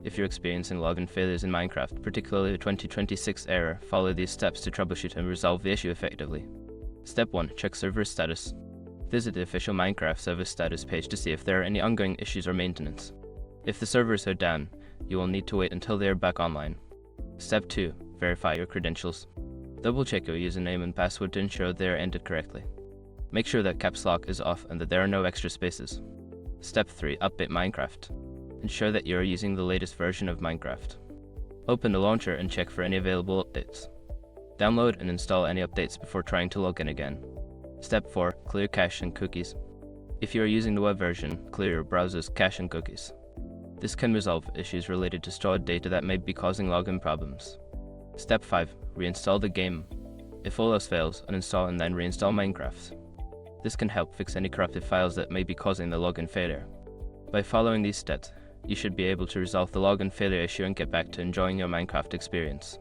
If you're experiencing login failures in Minecraft, particularly the 2026 error, follow these steps to troubleshoot and resolve the issue effectively. Step 1. Check server status. Visit the official Minecraft server status page to see if there are any ongoing issues or maintenance. If the servers are down, you will need to wait until they are back online. Step 2. Verify your credentials. Double check your username and password to ensure they are entered correctly. Make sure that caps lock is off and that there are no extra spaces. Step 3. Update Minecraft. Ensure that you are using the latest version of Minecraft. Open the launcher and check for any available updates. Download and install any updates before trying to log in again. Step 4. Clear cache and cookies. If you are using the web version, clear your browser's cache and cookies. This can resolve issues related to stored data that may be causing login problems. Step 5. Reinstall the game. If all else fails, uninstall and then reinstall Minecraft. This can help fix any corrupted files that may be causing the login failure. By following these steps, you should be able to resolve the login failure issue and get back to enjoying your Minecraft experience.